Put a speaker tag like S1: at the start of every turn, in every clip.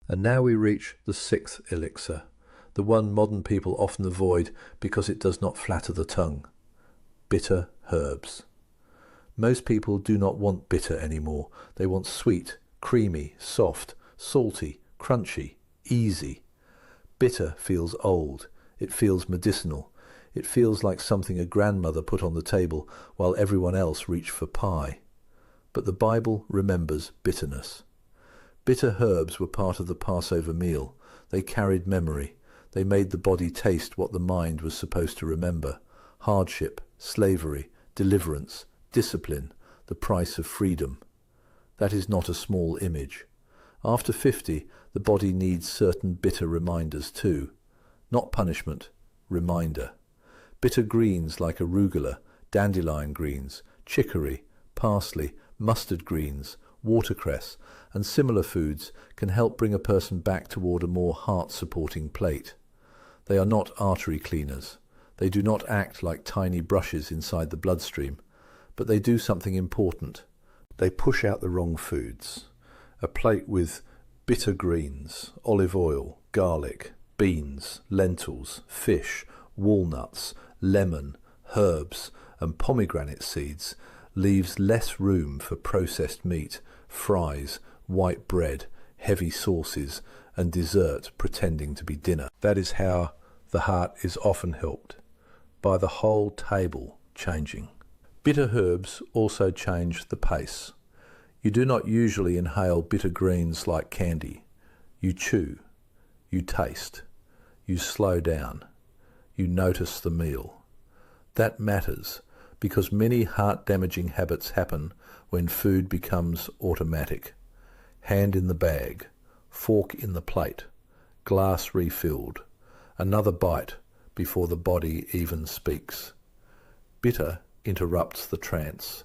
S1: And now we reach the sixth elixir, the one modern people often avoid because it does not flatter the tongue. Bitter herbs. Most people do not want bitter anymore. They want sweet, creamy, soft, salty, crunchy, easy. Bitter feels old. It feels medicinal. It feels like something a grandmother put on the table while everyone else reached for pie. But the Bible remembers bitterness. Bitter herbs were part of the Passover meal. They carried memory. They made the body taste what the mind was supposed to remember: hardship, slavery, deliverance, discipline, the price of freedom. That is not a small image. After 50, the body needs certain bitter reminders too. Not punishment, reminder. Bitter greens like arugula, dandelion greens, chicory, parsley, mustard greens, watercress, and similar foods can help bring a person back toward a more heart-supporting plate. They are not artery cleaners. They do not act like tiny brushes inside the bloodstream, but they do something important. They push out the wrong foods. A plate with bitter greens, olive oil, garlic, beans, lentils, fish, walnuts, lemon, herbs, and pomegranate seeds leaves less room for processed meat, fries, white bread, heavy sauces, and dessert pretending to be dinner. That is how the heart is often helped, by the whole table changing. Bitter herbs also change the pace. You do not usually inhale bitter greens like candy. You chew, you taste, you slow down, you notice the meal. That matters because many heart-damaging habits happen when food becomes automatic. Hand in the bag, fork in the plate, glass refilled, another bite before the body even speaks. Bitter interrupts the trance,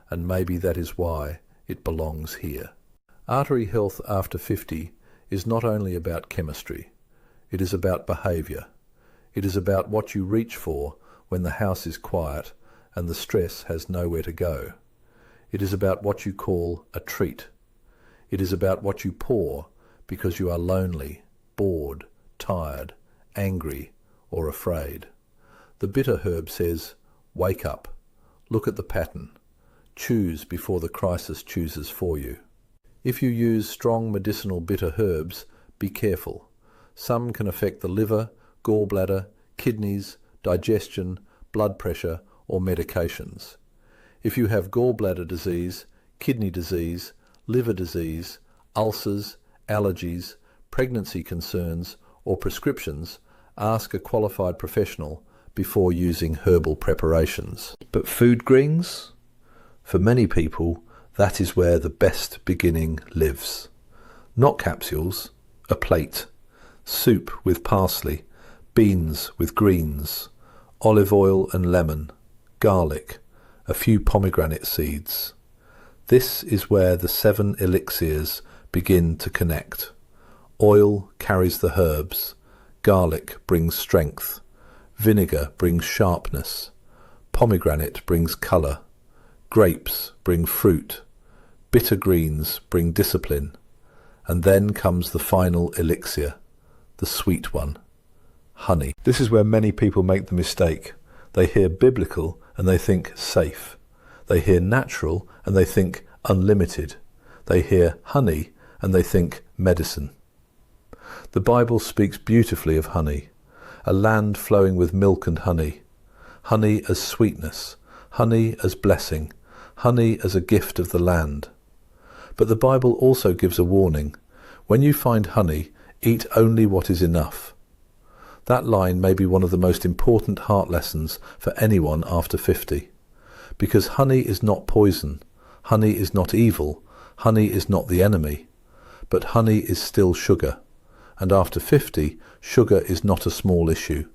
S1: and maybe that is why it belongs here. Artery health after 50 is not only about chemistry. It is about behaviour. It is about what you reach for when the house is quiet and the stress has nowhere to go. It is about what you call a treat. It is about what you pour because you are lonely, bored, tired, angry, or afraid. The bitter herb says, wake up, look at the pattern, choose before the crisis chooses for you. If you use strong medicinal bitter herbs, be careful. Some can affect the liver, gallbladder, kidneys, digestion, blood pressure, or medications. If you have gallbladder disease, kidney disease, liver disease, ulcers, allergies, pregnancy concerns, or prescriptions, ask a qualified professional before using herbal preparations. But food greens? For many people, that is where the best beginning lives. Not capsules, a plate. Soup with parsley, beans with greens, olive oil and lemon, garlic, a few pomegranate seeds. This is where the 7 elixirs begin to connect. Oil carries the herbs, garlic brings strength, vinegar brings sharpness, pomegranate brings colour, grapes bring fruit, bitter greens bring discipline, and then comes the final elixir, the sweet one, honey. This is where many people make the mistake. They hear biblical and they think safe. They hear natural and they think unlimited. They hear honey and they think medicine. The Bible speaks beautifully of honey, a land flowing with milk and honey as sweetness, honey as blessing, honey as a gift of the land. But the Bible also gives a warning. When you find honey, eat only what is enough. That line may be one of the most important heart lessons for anyone after 50. Because honey is not poison, honey is not evil, honey is not the enemy, but honey is still sugar. And after 50, sugar is not a small issue.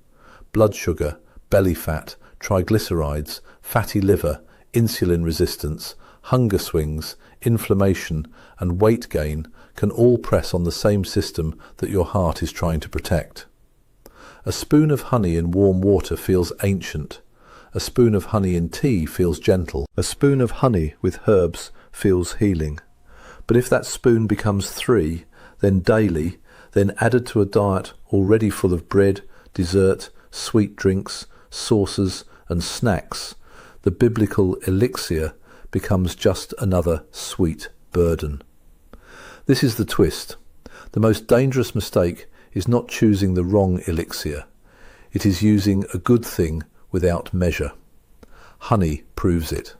S1: Blood sugar, belly fat, triglycerides, fatty liver, insulin resistance, hunger swings, inflammation, and weight gain can all press on the same system that your heart is trying to protect. A spoon of honey in warm water feels ancient. A spoon of honey in tea feels gentle. A spoon of honey with herbs feels healing. But if that spoon becomes 3, then daily, then added to a diet already full of bread, dessert, sweet drinks, sauces and snacks, the biblical elixir becomes just another sweet burden. This is the twist. The most dangerous mistake is not choosing the wrong elixir. It is using a good thing without measure. Honey proves it.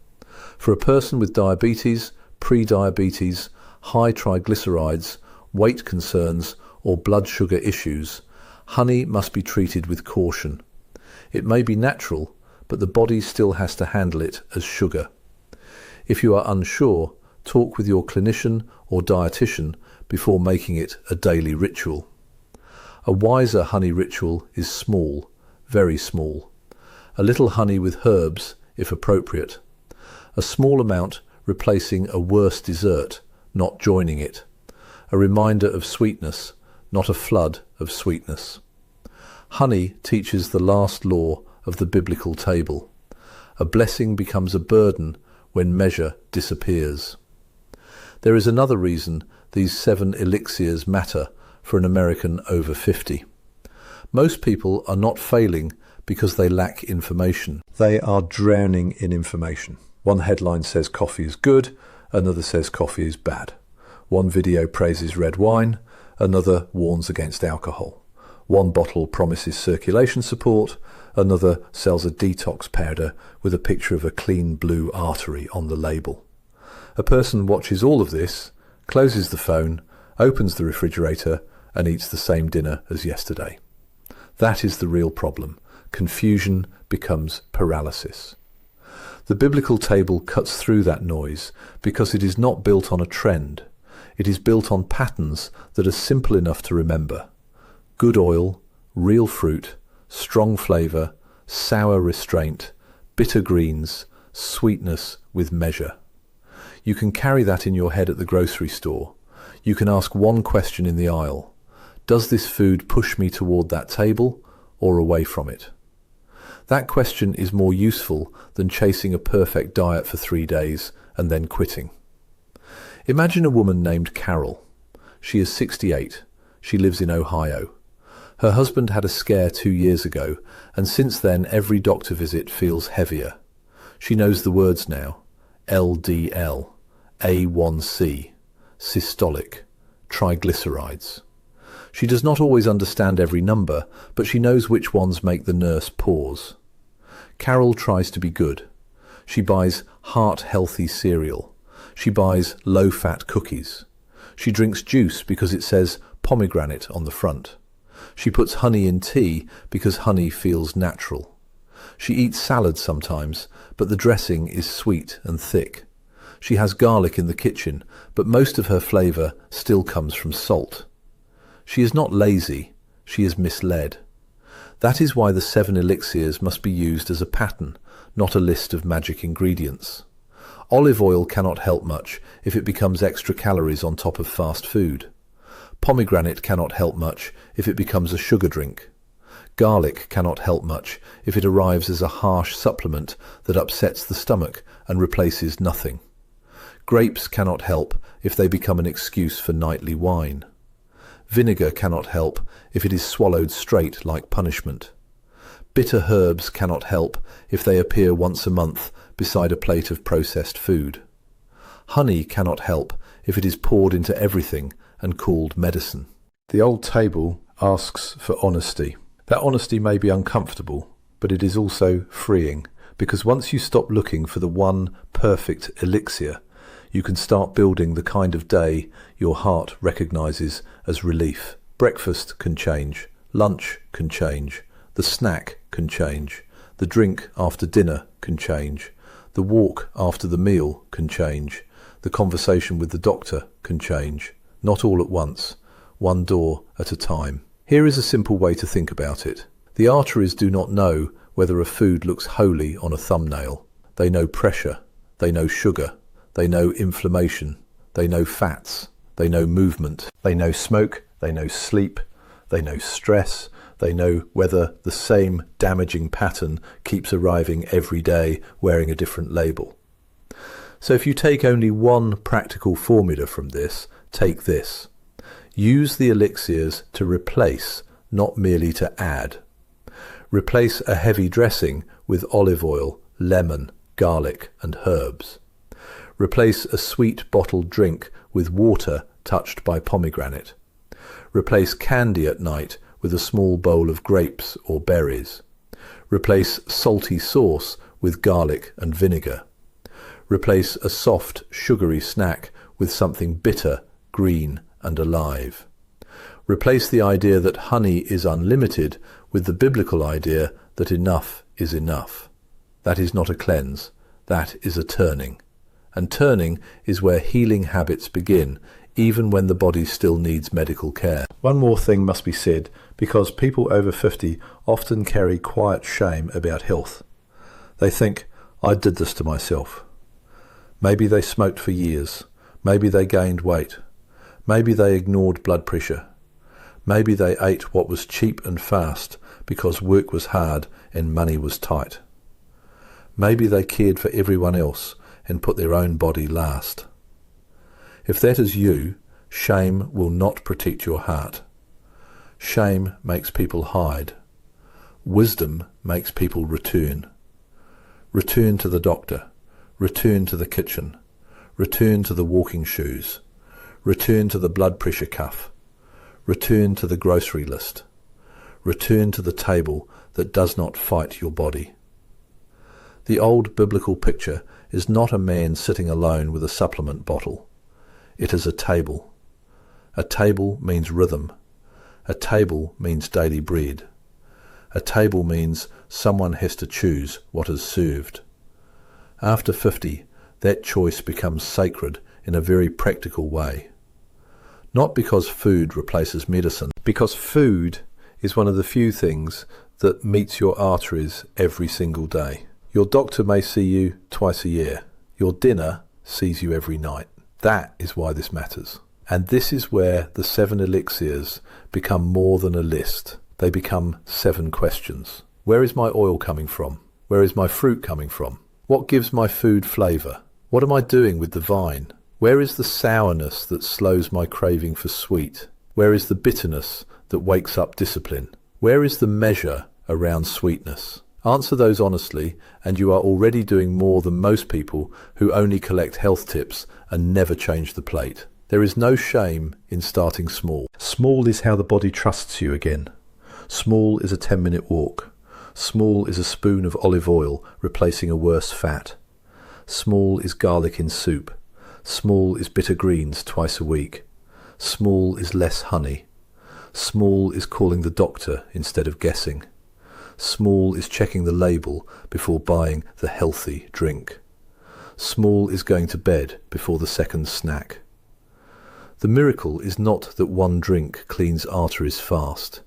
S1: For a person with diabetes, pre-diabetes, high triglycerides, weight concerns or blood sugar issues, honey must be treated with caution. It may be natural, but the body still has to handle it as sugar. If you are unsure, talk with your clinician or dietitian before making it a daily ritual. A wiser honey ritual is small, very small. A little honey with herbs, if appropriate. A small amount replacing a worse dessert, not joining it. A reminder of sweetness, not a flood of sweetness. Honey teaches the last law of the biblical table. A blessing becomes a burden when measure disappears. There is another reason these 7 elixirs matter for an American over 50. Most people are not failing because they lack information. They are drowning in information. One headline says coffee is good, another says coffee is bad. One video praises red wine, another warns against alcohol. One bottle promises circulation support, another sells a detox powder with a picture of a clean blue artery on the label. A person watches all of this, closes the phone, opens the refrigerator and eats the same dinner as yesterday. That is the real problem. Confusion becomes paralysis. The biblical table cuts through that noise because it is not built on a trend. It is built on patterns that are simple enough to remember. Good oil, real fruit, strong flavour, sour restraint, bitter greens, sweetness with measure. You can carry that in your head at the grocery store. You can ask one question in the aisle. Does this food push me toward that table or away from it? That question is more useful than chasing a perfect diet for 3 days and then quitting. Imagine a woman named Carol. She is 68. She lives in Ohio. Her husband had a scare 2 years ago, and since then every doctor visit feels heavier. She knows the words now. LDL, A1C, systolic, triglycerides. She does not always understand every number, but she knows which ones make the nurse pause. Carol tries to be good. She buys heart-healthy cereal. She buys low-fat cookies. She drinks juice because it says pomegranate on the front. She puts honey in tea because honey feels natural. She eats salad sometimes, but the dressing is sweet and thick. She has garlic in the kitchen, but most of her flavour still comes from salt. She is not lazy, she is misled. That is why the 7 elixirs must be used as a pattern, not a list of magic ingredients. Olive oil cannot help much if it becomes extra calories on top of fast food. Pomegranate cannot help much if it becomes a sugar drink. Garlic cannot help much if it arrives as a harsh supplement that upsets the stomach and replaces nothing. Grapes cannot help if they become an excuse for nightly wine. Vinegar cannot help if it is swallowed straight like punishment. Bitter herbs cannot help if they appear once a month beside a plate of processed food. Honey cannot help if it is poured into everything and called medicine. The old table asks for honesty. That honesty may be uncomfortable, but it is also freeing, because once you stop looking for the one perfect elixir, you can start building the kind of day your heart recognizes as relief. Breakfast can change, lunch can change, the snack can change, the drink after dinner can change, the walk after the meal can change, the conversation with the doctor can change. Not all at once, one door at a time. Here is a simple way to think about it. The arteries do not know whether a food looks holy on a thumbnail. They know pressure, they know sugar, they know inflammation, they know fats, they know movement, they know smoke, they know sleep, they know stress, they know whether the same damaging pattern keeps arriving every day wearing a different label. So if you take only one practical formula from this, take this. Use the elixirs to replace, not merely to add. Replace a heavy dressing with olive oil, lemon, garlic, and herbs. Replace a sweet bottled drink with water touched by pomegranate. Replace candy at night with a small bowl of grapes or berries. Replace salty sauce with garlic and vinegar. Replace a soft, sugary snack with something bitter, green, and alive. Replace the idea that honey is unlimited with the biblical idea that enough is enough. That is not a cleanse, that is a turning. And turning is where healing habits begin, even when the body still needs medical care. One more thing must be said, because people over 50 often carry quiet shame about health. They think, I did this to myself. Maybe they smoked for years. Maybe they gained weight. Maybe they ignored blood pressure. Maybe they ate what was cheap and fast because work was hard and money was tight. Maybe they cared for everyone else and put their own body last. If that is you, shame will not protect your heart. Shame makes people hide. Wisdom makes people return. Return to the doctor. Return to the kitchen. Return to the walking shoes. Return to the blood pressure cuff. Return to the grocery list. Return to the table that does not fight your body. The old biblical picture is not a man sitting alone with a supplement bottle. It is a table. A table means rhythm. A table means daily bread. A table means someone has to choose what is served. After 50, that choice becomes sacred in a very practical way. Not because food replaces medicine, because food is one of the few things that meets your arteries every single day. Your doctor may see you twice a year. Your dinner sees you every night. That is why this matters. And this is where the 7 elixirs become more than a list. They become 7 questions. Where is my oil coming from? Where is my fruit coming from? What gives my food flavour? What am I doing with the vine? Where is the sourness that slows my craving for sweet? Where is the bitterness that wakes up discipline? Where is the measure around sweetness? Answer those honestly, and you are already doing more than most people who only collect health tips and never change the plate. There is no shame in starting small. Small is how the body trusts you again. Small is a 10-minute walk. Small is a spoon of olive oil replacing a worse fat. Small is garlic in soup. Small is bitter greens twice a week. Small is less honey. Small is calling the doctor instead of guessing. Small is checking the label before buying the healthy drink. Small is going to bed before the second snack. The miracle is not that one drink cleans arteries fast.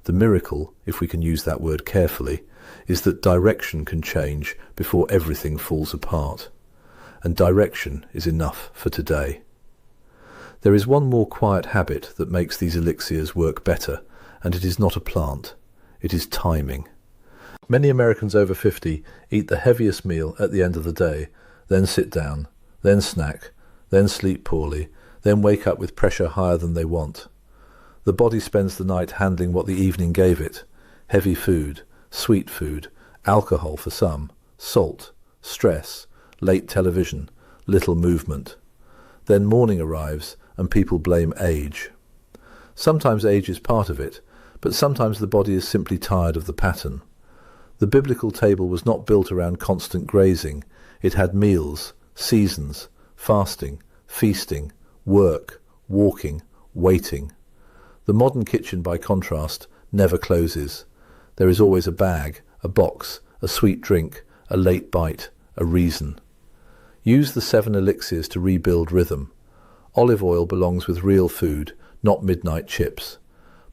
S1: The miracle, if we can use that word carefully, is that direction can change before everything falls apart. And direction is enough for today. There is one more quiet habit that makes these elixirs work better, and it is not a plant. It is timing. Many Americans over 50 eat the heaviest meal at the end of the day, then sit down, then snack, then sleep poorly, then wake up with pressure higher than they want. The body spends the night handling what the evening gave it: heavy food, sweet food, alcohol for some, salt, stress, late television, little movement. Then morning arrives and people blame age. Sometimes age is part of it, but sometimes the body is simply tired of the pattern. The biblical table was not built around constant grazing. It had meals, seasons, fasting, feasting, work, walking, waiting. The modern kitchen, by contrast, never closes. There is always a bag, a box, a sweet drink, a late bite, a reason. Use the 7 elixirs to rebuild rhythm. Olive oil belongs with real food, not midnight chips.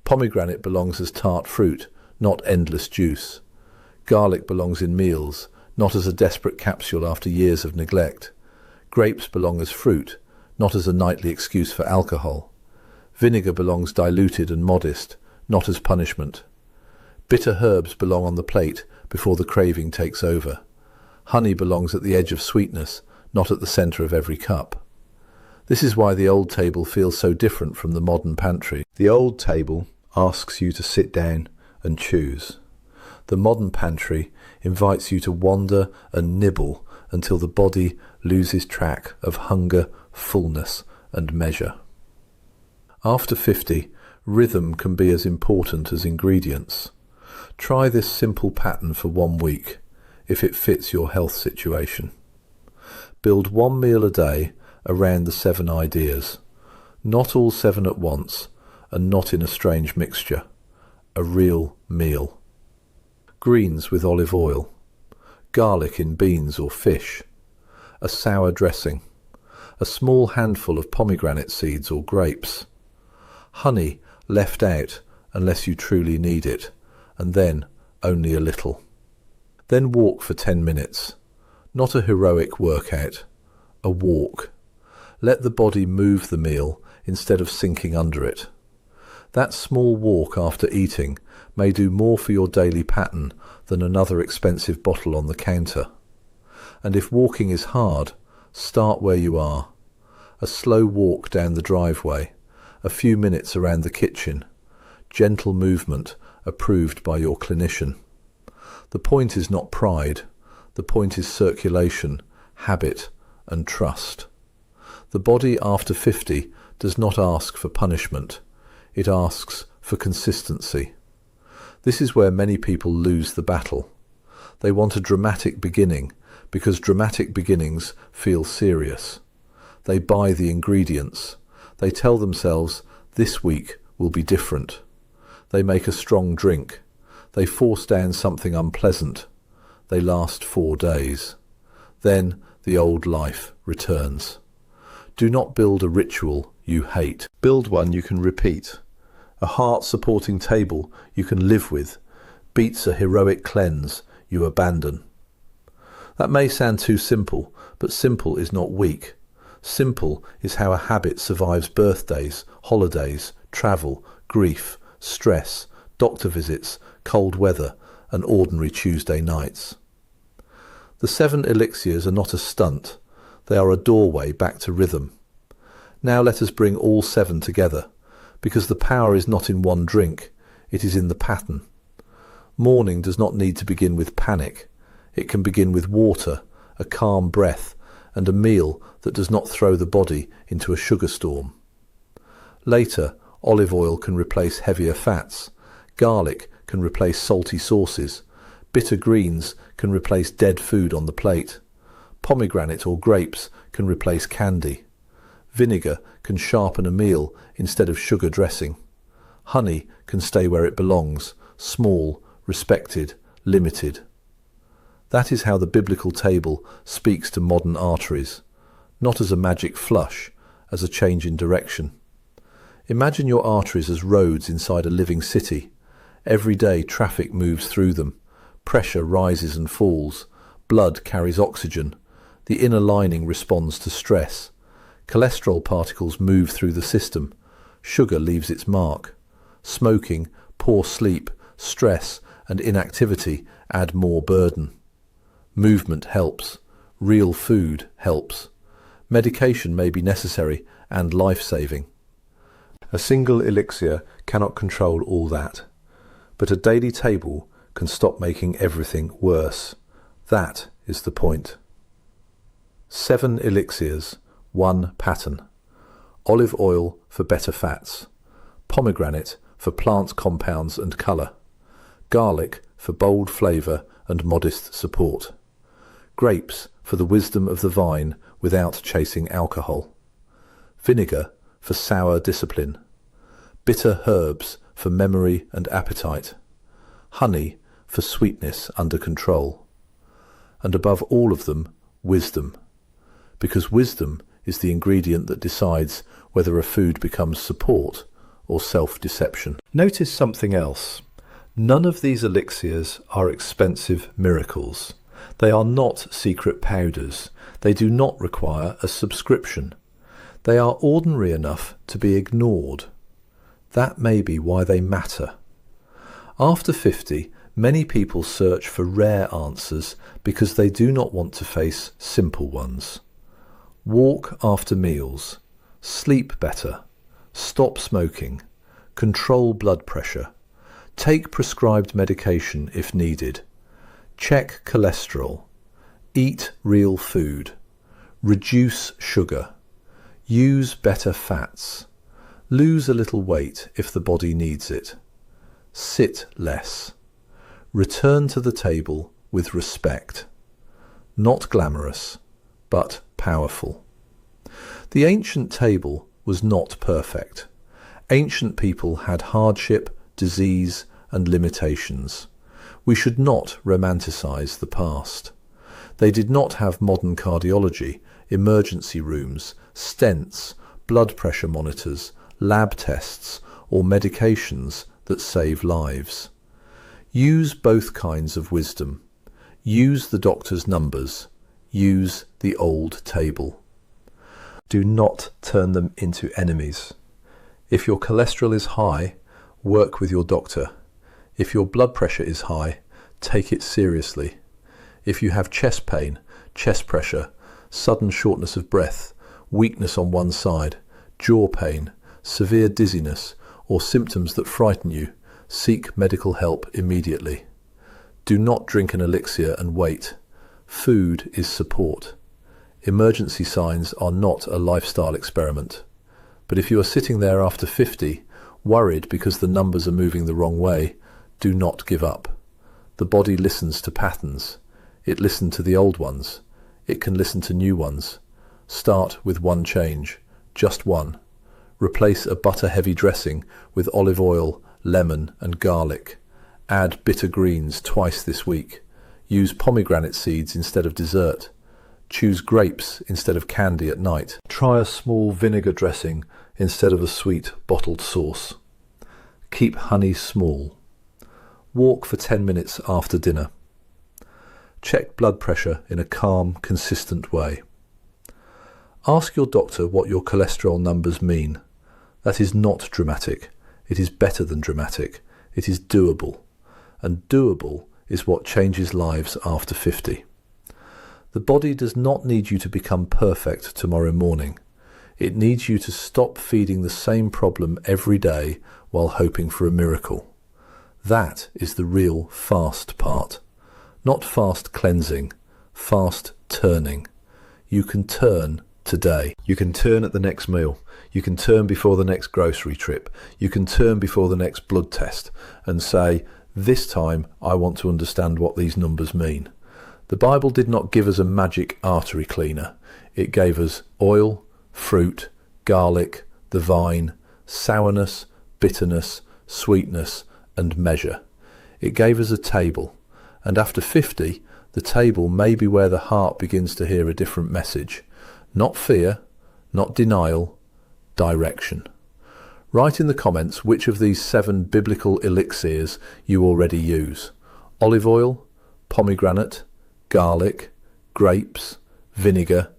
S1: Pomegranate belongs as tart fruit, not endless juice. Garlic belongs in meals, not as a desperate capsule after years of neglect. Grapes belong as fruit, not as a nightly excuse for alcohol. Vinegar belongs diluted and modest, not as punishment. Bitter herbs belong on the plate before the craving takes over. Honey belongs at the edge of sweetness, not at the centre of every cup. This is why the old table feels so different from the modern pantry. The old table asks you to sit down and choose. The modern pantry invites you to wander and nibble until the body loses track of hunger, fullness, and measure. After 50, rhythm can be as important as ingredients. Try this simple pattern for 1 week, if it fits your health situation. Build 1 meal a day around the 7 ideas. Not all 7 at once, and not in a strange mixture. A real meal. Greens with olive oil. Garlic in beans or fish. A sour dressing. A small handful of pomegranate seeds or grapes. Honey left out unless you truly need it, and then only a little. Then walk for 10 minutes. Not a heroic workout. A walk. Let the body move the meal instead of sinking under it. That small walk after eating may do more for your daily pattern than another expensive bottle on the counter. And if walking is hard, start where you are. A slow walk down the driveway, a few minutes around the kitchen, gentle movement approved by your clinician. The point is not pride, the point is circulation, habit, and trust. The body after 50 does not ask for punishment, it asks for consistency. This is where many people lose the battle. They want a dramatic beginning because dramatic beginnings feel serious. They buy the ingredients. They tell themselves this week will be different. They make a strong drink. They force down something unpleasant. They last 4 days. Then the old life returns. Do not build a ritual you hate. Build one you can repeat. A heart-supporting table you can live with beats a heroic cleanse you abandon. That may sound too simple, but simple is not weak. Simple is how a habit survives birthdays, holidays, travel, grief, stress, doctor visits, cold weather, and ordinary Tuesday nights. The 7 elixirs are not a stunt. They are a doorway back to rhythm. Now let us bring all 7 together, because the power is not in one drink, it is in the pattern. Morning does not need to begin with panic. It can begin with water, a calm breath, and a meal that does not throw the body into a sugar storm. Later, olive oil can replace heavier fats. Garlic can replace salty sauces. Bitter greens can replace dead food on the plate. Pomegranate or grapes can replace candy. Vinegar can sharpen a meal instead of sugar dressing. Honey can stay where it belongs, small, respected, limited. That is how the biblical table speaks to modern arteries, not as a magic flush, as a change in direction. Imagine your arteries as roads inside a living city. Every day traffic moves through them. Pressure rises and falls. Blood carries oxygen. The inner lining responds to stress. Cholesterol particles move through the system. Sugar leaves its mark. Smoking, poor sleep, stress, and inactivity add more burden. Movement helps. Real food helps. Medication may be necessary and life-saving. A single elixir cannot control all that, but a daily table can stop making everything worse. That is the point. 7 elixirs, 1 pattern. Olive oil for better fats. Pomegranate for plant compounds and colour. Garlic for bold flavour and modest support. Grapes for the wisdom of the vine without chasing alcohol. Vinegar for sour discipline. Bitter herbs for memory and appetite. Honey for sweetness under control. And above all of them, wisdom. Because wisdom is the ingredient that decides whether a food becomes support or self-deception. Notice something else. None of these elixirs are expensive miracles. They are not secret powders. They do not require a subscription. They are ordinary enough to be ignored. That may be why they matter. After 50, many people search for rare answers because they do not want to face simple ones. Walk after meals. sleep better, stop smoking, control blood pressure, take prescribed medication if needed, check cholesterol, eat real food, reduce sugar, use better fats, lose a little weight if the body needs it, sit less, return to the table with respect, not glamorous, but powerful. The ancient table was not perfect. Ancient people had hardship, disease, and limitations. We should not romanticize the past. They did not have modern cardiology, emergency rooms, stents, blood pressure monitors, lab tests, or medications that save lives. Use both kinds of wisdom. Use the doctor's numbers. Use the old table. Do not turn them into enemies. If your cholesterol is high, work with your doctor. If your blood pressure is high, take it seriously. If you have chest pain, chest pressure, sudden shortness of breath, weakness on one side, jaw pain, severe dizziness, or symptoms that frighten you, seek medical help immediately. Do not drink an elixir and wait. Food is support. Emergency signs are not a lifestyle experiment. But if you are sitting there after 50, worried because the numbers are moving the wrong way, do not give up. The body listens to patterns. It listened to the old ones. It can listen to new ones. Start with one change, just one. Replace a butter-heavy dressing with olive oil, lemon and garlic. Add bitter greens twice this week. Use pomegranate seeds instead of dessert. Choose grapes instead of candy at night. Try a small vinegar dressing instead of a sweet bottled sauce. Keep honey small. Walk for 10 minutes after dinner. Check blood pressure in a calm, consistent way. Ask your doctor what your cholesterol numbers mean. That is not dramatic. It is better than dramatic. It is doable. And doable is what changes lives after 50. The body does not need you to become perfect tomorrow morning. It needs you to stop feeding the same problem every day while hoping for a miracle. That is the real fast part. Not fast cleansing, fast turning. You can turn today. You can turn at the next meal. You can turn before the next grocery trip. You can turn before the next blood test and say, this time I want to understand what these numbers mean. The Bible did not give us a magic artery cleaner. It gave us oil, fruit, garlic, the vine, sourness, bitterness, sweetness, and measure. It gave us a table. And after 50, the table may be where the heart begins to hear a different message. Not fear, not denial, direction. Write in the comments which of these 7 biblical elixirs you already use. Olive oil, pomegranate, garlic, grapes, vinegar,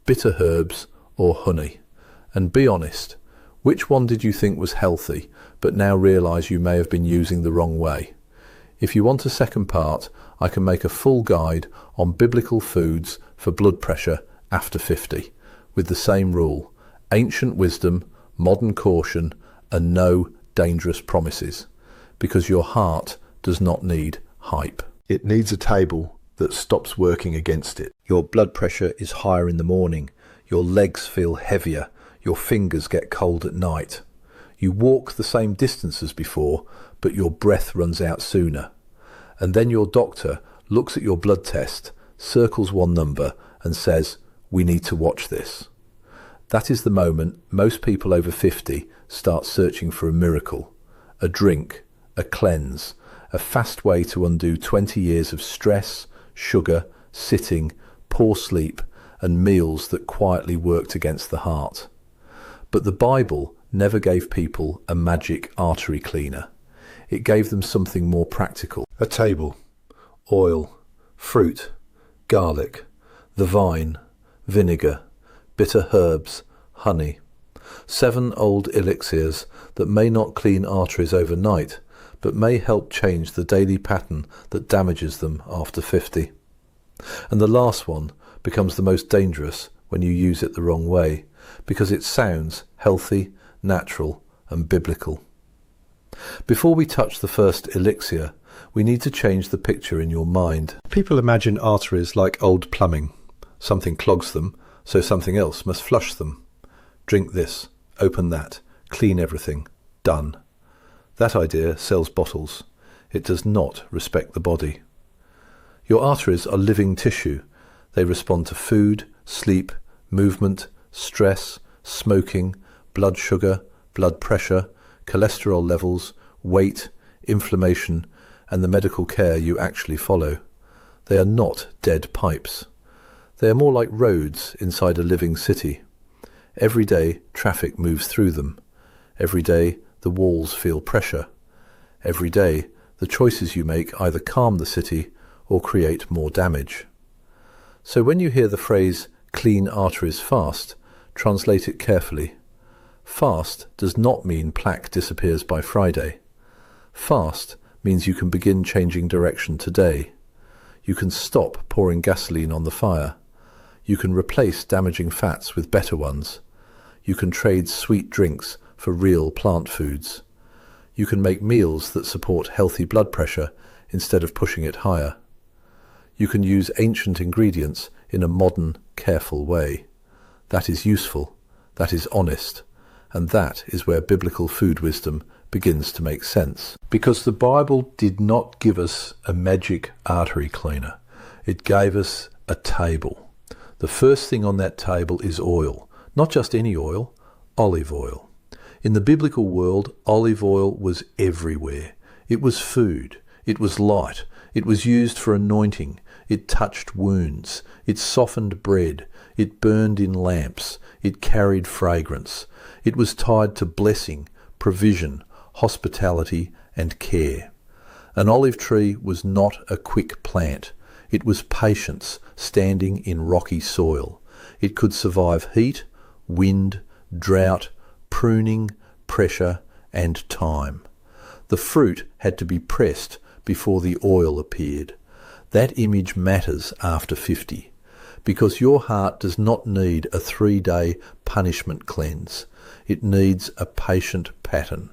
S1: bitter herbs, or honey. And be honest, which one did you think was healthy, but now realise you may have been using the wrong way? If you want a second part, I can make a full guide on biblical foods for blood pressure after 50, with the same rule: ancient wisdom, modern caution, and no dangerous promises. Because your heart does not need hype. It needs a table that stops working against it. Your blood pressure is higher in the morning. Your legs feel heavier. Your fingers get cold at night. You walk the same distance as before, but your breath runs out sooner. And then your doctor looks at your blood test, circles one number and says, we need to watch this. That is the moment most people over 50 start searching for a miracle, a drink, a cleanse, a fast way to undo 20 years of stress, sugar, sitting, poor sleep, and meals that quietly worked against the heart. But the Bible never gave people a magic artery cleaner. It gave them something more practical. A table, oil, fruit, garlic, the vine, vinegar, bitter herbs, honey. 7 old elixirs that may not clean arteries overnight, but may help change the daily pattern that damages them after 50. And the last one becomes the most dangerous when you use it the wrong way, because it sounds healthy, natural, and biblical. Before we touch the first elixir, we need to change the picture in your mind. People imagine arteries like old plumbing. Something clogs them, so something else must flush them. Drink this, open that, clean everything, done. That idea sells bottles. It does not respect the body. Your arteries are living tissue. They respond to food, sleep, movement, stress, smoking, blood sugar, blood pressure, cholesterol levels, weight, inflammation, and the medical care you actually follow. They are not dead pipes. They are more like roads inside a living city. Every day, traffic moves through them. Every day, the walls feel pressure. Every day, the choices you make either calm the city or create more damage. So when you hear the phrase, clean arteries fast, translate it carefully. Fast does not mean plaque disappears by Friday. Fast means you can begin changing direction today. You can stop pouring gasoline on the fire. You can replace damaging fats with better ones. You can trade sweet drinks for real plant foods. You can make meals that support healthy blood pressure instead of pushing it higher. You can use ancient ingredients in a modern, careful way. That is useful, that is honest, and that is where biblical food wisdom begins to make sense. Because the Bible did not give us a magic artery cleaner. It gave us a table. The first thing on that table is oil. Not just any oil, olive oil. In the biblical world, olive oil was everywhere. It was food. It was light. It was used for anointing. It touched wounds. It softened bread. It burned in lamps. It carried fragrance. It was tied to blessing, provision, hospitality, and care. An olive tree was not a quick plant. It was patience standing in rocky soil. It could survive heat, wind, drought, pruning, pressure, and time. The fruit had to be pressed before the oil appeared. That image matters after 50, because your heart does not need a 3-day punishment cleanse. It needs a patient pattern.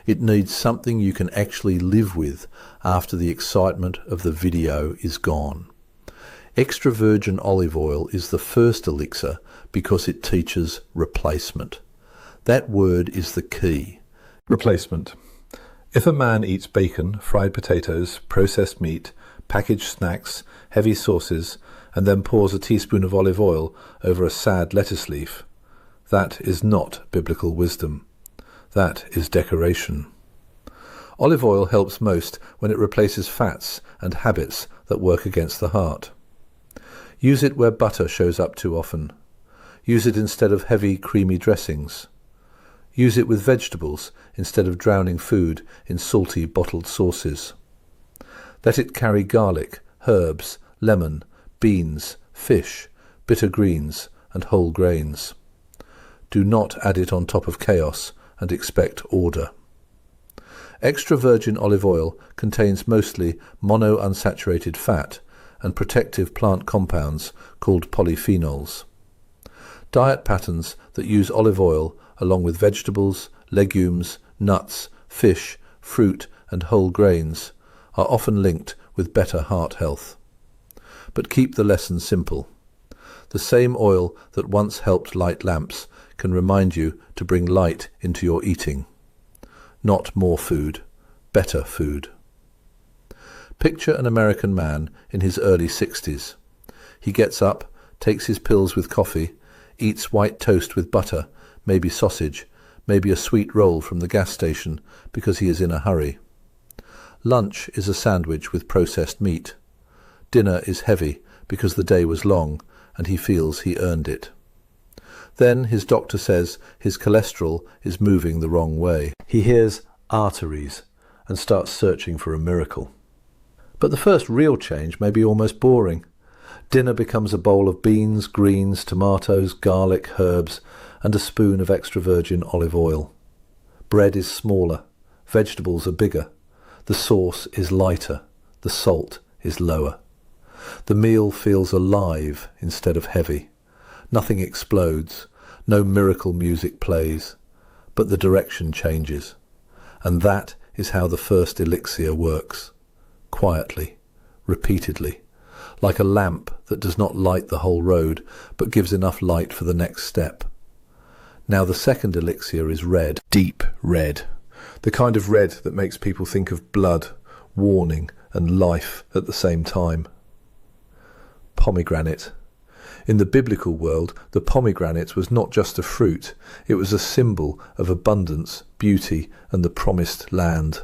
S1: It needs something you can actually live with after the excitement of the video is gone. Extra virgin olive oil is the first elixir because it teaches replacement. That word is the key. Replacement. If a man eats bacon, fried potatoes, processed meat, packaged snacks, heavy sauces, and then pours a teaspoon of olive oil over a sad lettuce leaf, that is not biblical wisdom. That is decoration. Olive oil helps most when it replaces fats and habits that work against the heart. Use it where butter shows up too often. Use it instead of heavy, creamy dressings. Use it with vegetables instead of drowning food in salty, bottled sauces. Let it carry garlic, herbs, lemon, beans, fish, bitter greens, and whole grains. Do not add it on top of chaos and expect order. Extra virgin olive oil contains mostly monounsaturated fat and protective plant compounds called polyphenols. Diet patterns that use olive oil along with vegetables, legumes, nuts, fish, fruit, and whole grains are often linked with better heart health. But keep the lesson simple. The same oil that once helped light lamps can remind you to bring light into your eating. Not more food, better food. Picture an American man in his early 60s. He gets up, takes his pills with coffee, eats white toast with butter, maybe sausage, maybe a sweet roll from the gas station because he is in a hurry. Lunch is a sandwich with processed meat. Dinner is heavy because the day was long and he feels he earned it. Then his doctor says his cholesterol is moving the wrong way. He hears arteries and starts searching for a miracle. But the first real change may be almost boring. Dinner becomes a bowl of beans, greens, tomatoes, garlic, herbs, and a spoon of extra virgin olive oil. Bread is smaller, vegetables are bigger, the sauce is lighter, the salt is lower. The meal feels alive instead of heavy. Nothing explodes. No miracle music plays, but the direction changes. And that is how the first elixir works. Quietly, repeatedly, like a lamp that does not light the whole road, but gives enough light for the next step. Now the second elixir is red, deep red, the kind of red that makes people think of blood, warning, and life at the same time. Pomegranate. In the biblical world, the pomegranate was not just a fruit, it was a symbol of abundance, beauty, and the promised land.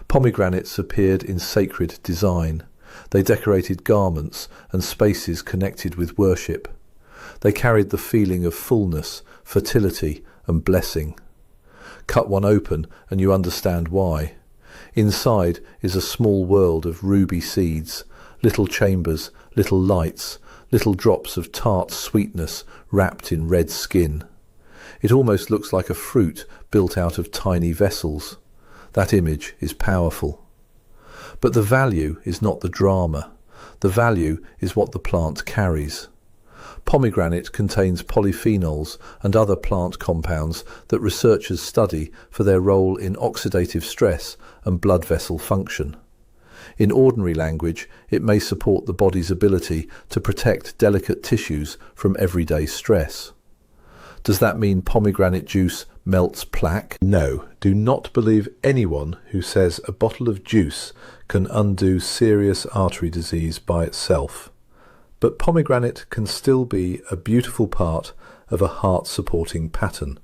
S1: Pomegranates appeared in sacred design. They decorated garments and spaces connected with worship. They carried the feeling of fullness, fertility, and blessing. Cut one open and you understand why. Inside is a small world of ruby seeds, little chambers, little lights, little drops of tart sweetness wrapped in red skin. It almost looks like a fruit built out of tiny vessels. That image is powerful. But the value is not the drama. The value is what the plant carries. Pomegranate contains polyphenols and other plant compounds that researchers study for their role in oxidative stress and blood vessel function. In ordinary language, it may support the body's ability to protect delicate tissues from everyday stress. Does that mean pomegranate juice melts plaque? No, do not believe anyone who says a bottle of juice can undo serious artery disease by itself. But pomegranate can still be a beautiful part of a heart-supporting pattern,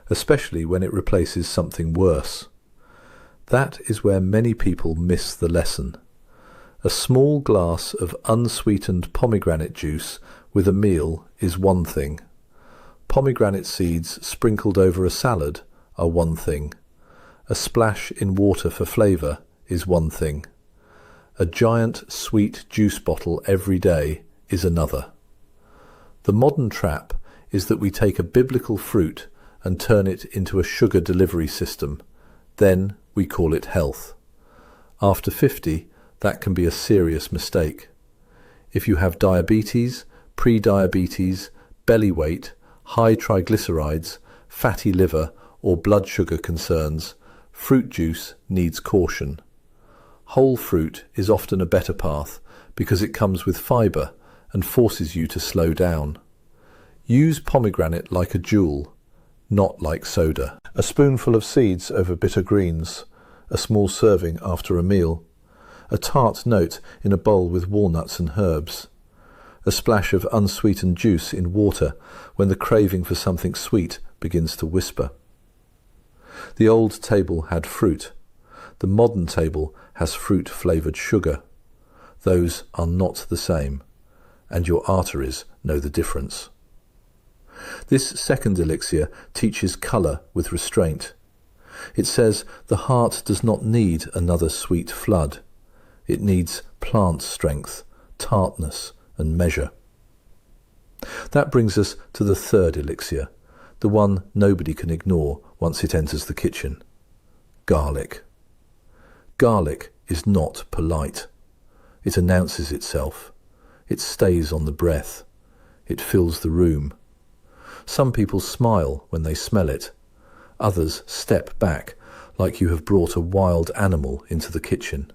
S1: especially when it replaces something worse. That is where many people miss the lesson. A small glass of unsweetened pomegranate juice with a meal is one thing. Pomegranate seeds sprinkled over a salad are one thing. A splash in water for flavour is one thing. A giant sweet juice bottle every day is another. The modern trap is that we take a biblical fruit and turn it into a sugar delivery system. Then we call it health. After 50, that can be a serious mistake. If you have diabetes, pre-diabetes, belly weight, high triglycerides, fatty liver, or blood sugar concerns, fruit juice needs caution. Whole fruit is often a better path because it comes with fibre and forces you to slow down. Use pomegranate like a jewel, not like soda. A spoonful of seeds over bitter greens, a small serving after a meal, a tart note in a bowl with walnuts and herbs, a splash of unsweetened juice in water when the craving for something sweet begins to whisper. The old table had fruit. The modern table has fruit-flavoured sugar. Those are not the same, and your arteries know the difference. This second elixir teaches colour with restraint. It says the heart does not need another sweet flood. It needs plant strength, tartness, and measure. That brings us to the third elixir, the one nobody can ignore once it enters the kitchen. Garlic. Garlic is not polite. It announces itself. It stays on the breath. It fills the room. Some people smile when they smell it. Others step back like you have brought a wild animal into the kitchen.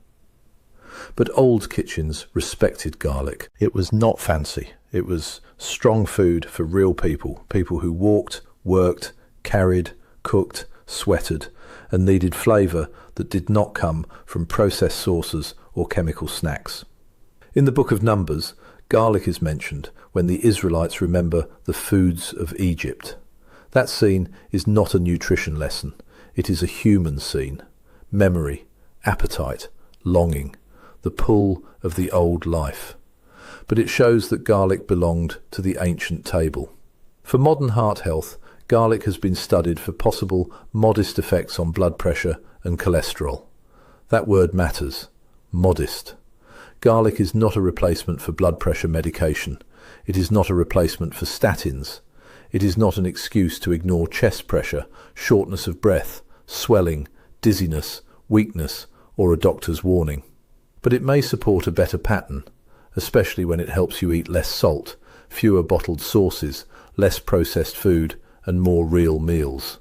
S1: But old kitchens respected garlic. It was not fancy. It was strong food for real people, people who walked, worked, carried, cooked, sweated, and needed flavour that did not come from processed sauces or chemical snacks. In the book of Numbers, garlic is mentioned when the Israelites remember the foods of Egypt. That scene is not a nutrition lesson. It is a human scene. Memory, appetite, longing, the pull of the old life. But it shows that garlic belonged to the ancient table. For modern heart health, garlic has been studied for possible modest effects on blood pressure and cholesterol. That word matters. Modest. Garlic is not a replacement for blood pressure medication. It is not a replacement for statins. It is not an excuse to ignore chest pressure, shortness of breath, swelling, dizziness, weakness, or a doctor's warning. But it may support a better pattern, especially when it helps you eat less salt, fewer bottled sauces, less processed food, and more real meals.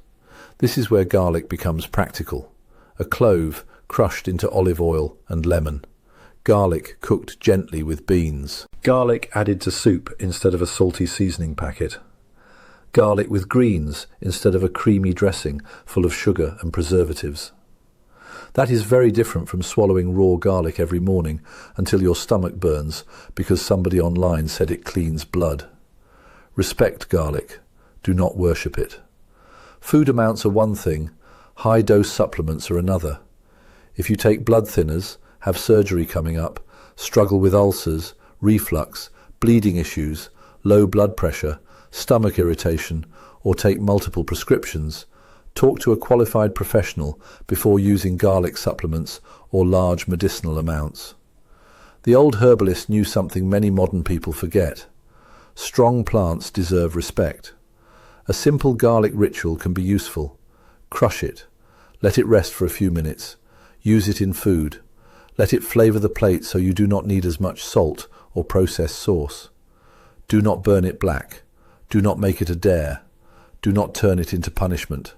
S1: This is where garlic becomes practical. A clove crushed into olive oil and lemon. Garlic cooked gently with beans. Garlic added to soup instead of a salty seasoning packet. Garlic with greens instead of a creamy dressing full of sugar and preservatives. That is very different from swallowing raw garlic every morning until your stomach burns because somebody online said it cleans blood. Respect garlic. Do not worship it. Food amounts are one thing, high-dose supplements are another. If you take blood thinners, have surgery coming up, struggle with ulcers, reflux, bleeding issues, low blood pressure, stomach irritation, or take multiple prescriptions, talk to a qualified professional before using garlic supplements or large medicinal amounts. The old herbalist knew something many modern people forget. Strong plants deserve respect. A simple garlic ritual can be useful. Crush it. Let it rest for a few minutes. Use it in food. Let it flavour the plate so you do not need as much salt or processed sauce. Do not burn it black. Do not make it a dare. Do not turn it into punishment.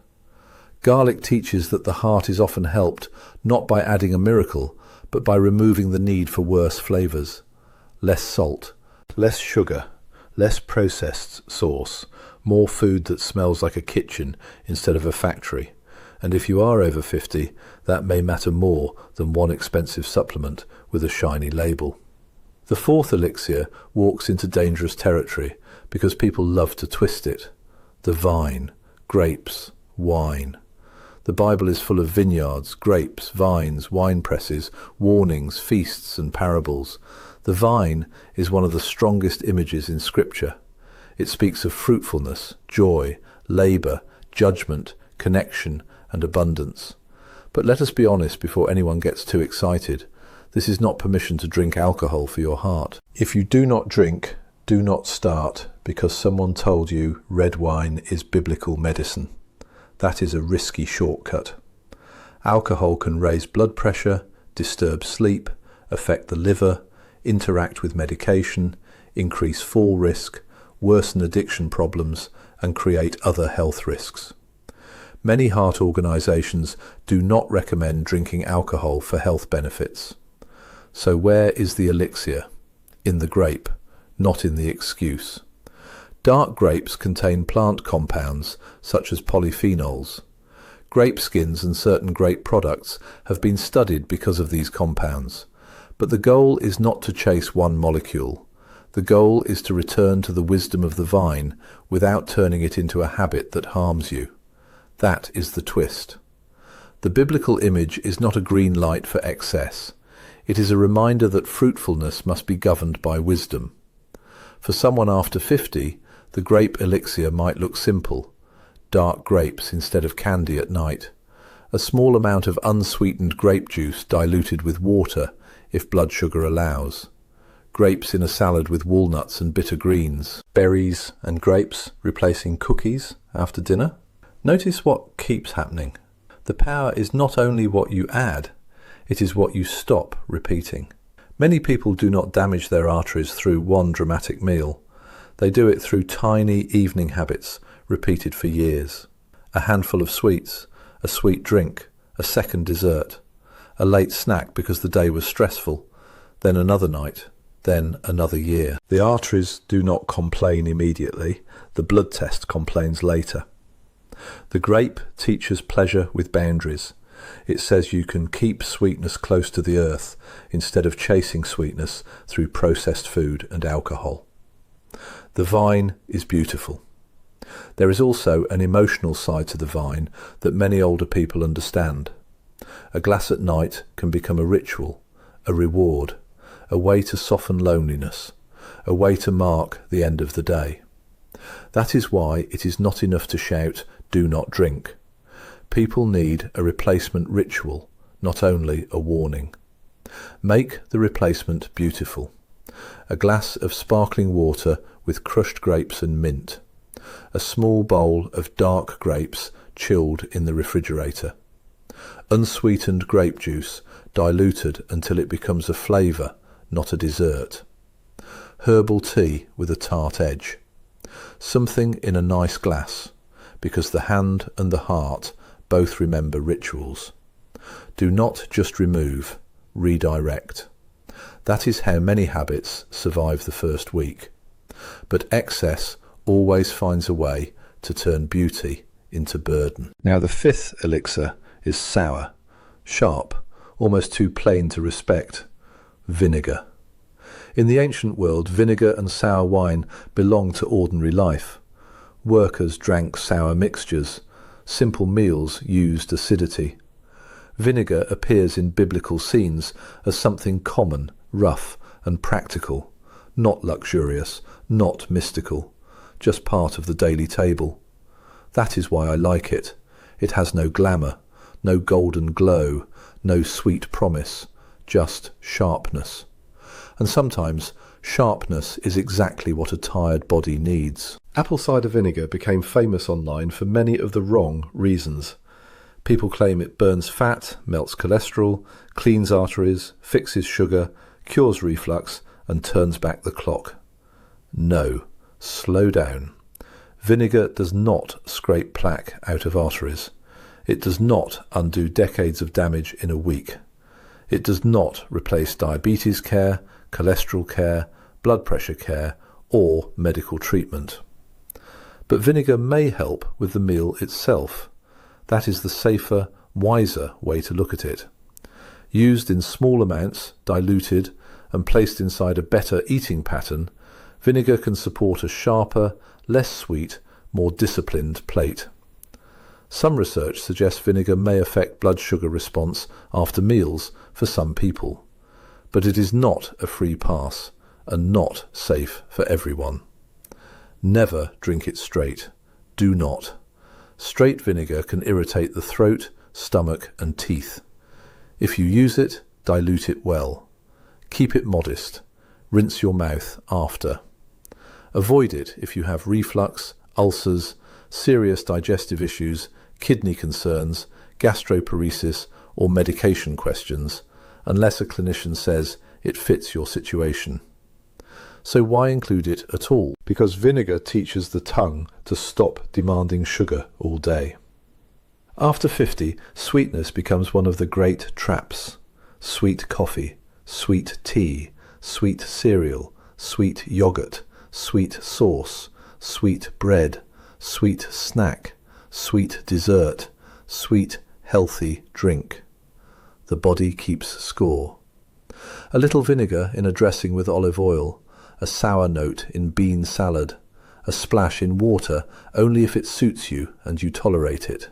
S1: Garlic teaches that the heart is often helped not by adding a miracle, but by removing the need for worse flavours. Less salt, less sugar, less processed sauce, more food that smells like a kitchen instead of a factory. And if you are over 50, that may matter more than one expensive supplement with a shiny label. The fourth elixir walks into dangerous territory because people love to twist it. The vine, grapes, wine. The Bible is full of vineyards, grapes, vines, wine presses, warnings, feasts and parables. The vine is one of the strongest images in Scripture. It speaks of fruitfulness, joy, labour, judgment, connection and abundance. But let us be honest before anyone gets too excited. This is not permission to drink alcohol for your heart. If you do not drink, do not start because someone told you red wine is biblical medicine. That is a risky shortcut. Alcohol can raise blood pressure, disturb sleep, affect the liver, interact with medication, increase fall risk, worsen addiction problems, and create other health risks. Many heart organisations do not recommend drinking alcohol for health benefits. So where is the elixir? In the grape, not in the excuse. Dark grapes contain plant compounds such as polyphenols. Grape skins and certain grape products have been studied because of these compounds. But the goal is not to chase one molecule. The goal is to return to the wisdom of the vine without turning it into a habit that harms you. That is the twist. The biblical image is not a green light for excess. It is a reminder that fruitfulness must be governed by wisdom. For someone after 50, the grape elixir might look simple. Dark grapes instead of candy at night. A small amount of unsweetened grape juice diluted with water if blood sugar allows. Grapes in a salad with walnuts and bitter greens. Berries and grapes replacing cookies after dinner. Notice what keeps happening. The power is not only what you add, it is what you stop repeating. Many people do not damage their arteries through one dramatic meal. They do it through tiny evening habits repeated for years. A handful of sweets, a sweet drink, a second dessert, a late snack because the day was stressful, then another night, then another year. The arteries do not complain immediately. The blood test complains later. The grape teaches pleasure with boundaries. It says you can keep sweetness close to the earth instead of chasing sweetness through processed food and alcohol. The vine is beautiful. There is also an emotional side to the vine that many older people understand. A glass at night can become a ritual, a reward, a way to soften loneliness, a way to mark the end of the day. That is why it is not enough to shout, "Do not drink." People need a replacement ritual, not only a warning. Make the replacement beautiful. A glass of sparkling water with crushed grapes and mint. A small bowl of dark grapes chilled in the refrigerator. Unsweetened grape juice diluted until it becomes a flavour, not a dessert. Herbal tea with a tart edge. Something in a nice glass, because the hand and the heart both remember rituals. Do not just remove, redirect. That is how many habits survive the first week. But excess always finds a way to turn beauty into burden. Now the fifth elixir is sour, sharp, almost too plain to respect. Vinegar. In the ancient world, vinegar and sour wine belonged to ordinary life. Workers drank sour mixtures. Simple meals used acidity. Vinegar appears in biblical scenes as something common, rough and practical, not luxurious, not mystical, just part of the daily table. That is why I like it. It has no glamour, no golden glow, no sweet promise, just sharpness. And sometimes sharpness is exactly what a tired body needs. Apple cider vinegar became famous online for many of the wrong reasons. People claim it burns fat, melts cholesterol, cleans arteries, fixes sugar, cures reflux, and turns back the clock. No, slow down. Vinegar does not scrape plaque out of arteries. It does not undo decades of damage in a week. It does not replace diabetes care, cholesterol care, blood pressure care, or medical treatment. But vinegar may help with the meal itself. That is the safer, wiser way to look at it. Used in small amounts, diluted, and placed inside a better eating pattern, vinegar can support a sharper, less sweet, more disciplined plate. Some research suggests vinegar may affect blood sugar response after meals for some people, but it is not a free pass and not safe for everyone. Never drink it straight. Do not. Straight vinegar can irritate the throat, stomach and teeth. If you use it, dilute it well. Keep it modest. Rinse your mouth after. Avoid it if you have reflux, ulcers, serious digestive issues, kidney concerns, gastroparesis or medication questions, unless a clinician says it fits your situation. So why include it at all? Because vinegar teaches the tongue to stop demanding sugar all day. After 50, sweetness becomes one of the great traps. Sweet coffee, sweet tea, sweet cereal, sweet yogurt, sweet sauce, sweet bread, sweet snack, sweet dessert, sweet healthy drink. The body keeps score. A little vinegar in a dressing with olive oil, a sour note in bean salad, a splash in water only if it suits you and you tolerate it,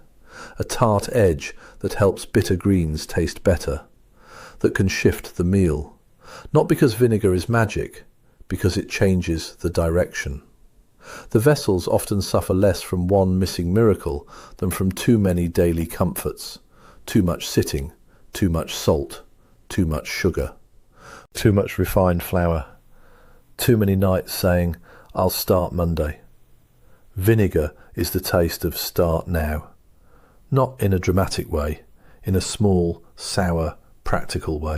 S1: a tart edge that helps bitter greens taste better, that can shift the meal, not because vinegar is magic, because it changes the direction. The vessels often suffer less from one missing miracle than from too many daily comforts, too much sitting, too much salt, too much sugar, too much refined flour, too many nights saying, "I'll start Monday." Vinegar is the taste of start now. Not in a dramatic way, in a small, sour, practical way.